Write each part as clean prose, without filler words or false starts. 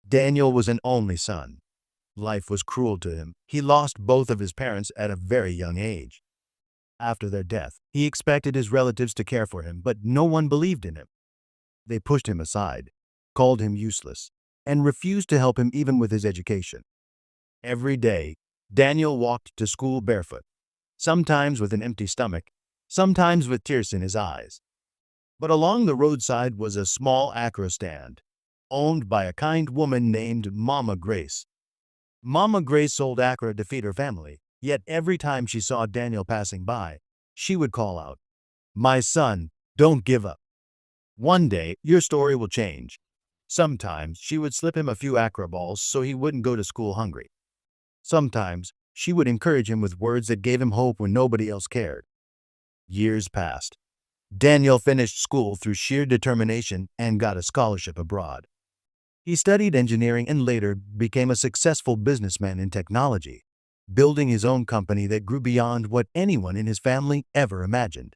Daniel was an only son. Life was cruel to him. He lost both of his parents at a very young age. After their death, he expected his relatives to care for him, but no one believed in him. They pushed him aside, called him useless, and refused to help him even with his education. Every day, Daniel walked to school barefoot, sometimes with an empty stomach, sometimes with tears in his eyes. But along the roadside was a small akara stand, owned by a kind woman named Mama Grace. Mama Grace sold akara to feed her family, yet every time she saw Daniel passing by, she would call out, "My son, don't give up. One day, your story will change." Sometimes she would slip him a few akara balls so he wouldn't go to school hungry. Sometimes she would encourage him with words that gave him hope when nobody else cared. Years passed. Daniel finished school through sheer determination and got a scholarship abroad. He studied engineering and later became a successful businessman in technology, building his own company that grew beyond what anyone in his family ever imagined.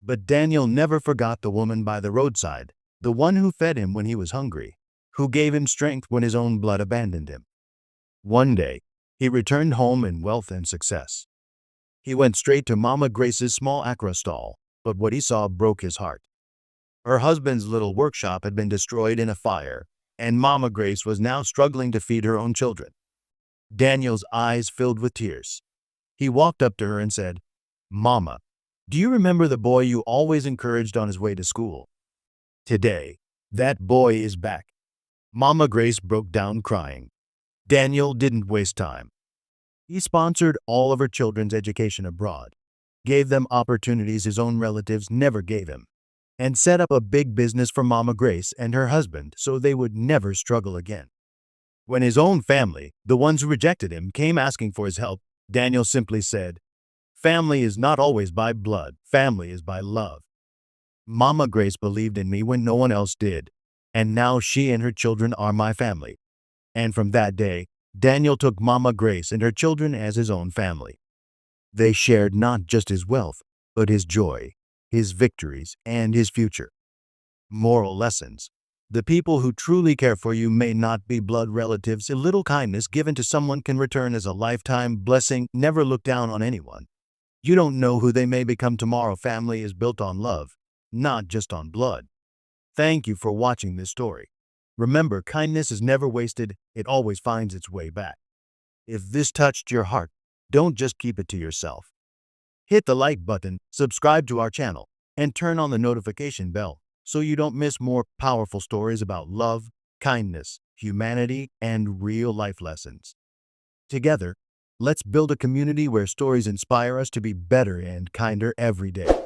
But Daniel never forgot the woman by the roadside, the one who fed him when he was hungry, who gave him strength when his own blood abandoned him. One day, he returned home in wealth and success. He went straight to Mama Grace's small akara stall, but what he saw broke his heart. Her husband's little workshop had been destroyed in a fire, and Mama Grace was now struggling to feed her own children. Daniel's eyes filled with tears. He walked up to her and said, "Mama, do you remember the boy you always encouraged on his way to school? Today, that boy is back." Mama Grace broke down crying. Daniel didn't waste time. He sponsored all of her children's education abroad, gave them opportunities his own relatives never gave him, and set up a big business for Mama Grace and her husband so they would never struggle again. When his own family, the ones who rejected him, came asking for his help, Daniel simply said, "Family is not always by blood, family is by love." Mama Grace believed in me when no one else did, and now she and her children are my family. And from that day, Daniel took Mama Grace and her children as his own family. They shared not just his wealth, but his joy, his victories, and his future. Moral lessons. The people who truly care for you may not be blood relatives. A little kindness given to someone can return as a lifetime blessing. Never look down on anyone. You don't know who they may become tomorrow. Family is built on love, not just on blood. Thank you for watching this story. Remember, kindness is never wasted. It always finds its way back. If this touched your heart, don't just keep it to yourself. Hit the like button, subscribe to our channel, and turn on the notification bell so you don't miss more powerful stories about love, kindness, humanity, and real-life lessons. Together, let's build a community where stories inspire us to be better and kinder every day.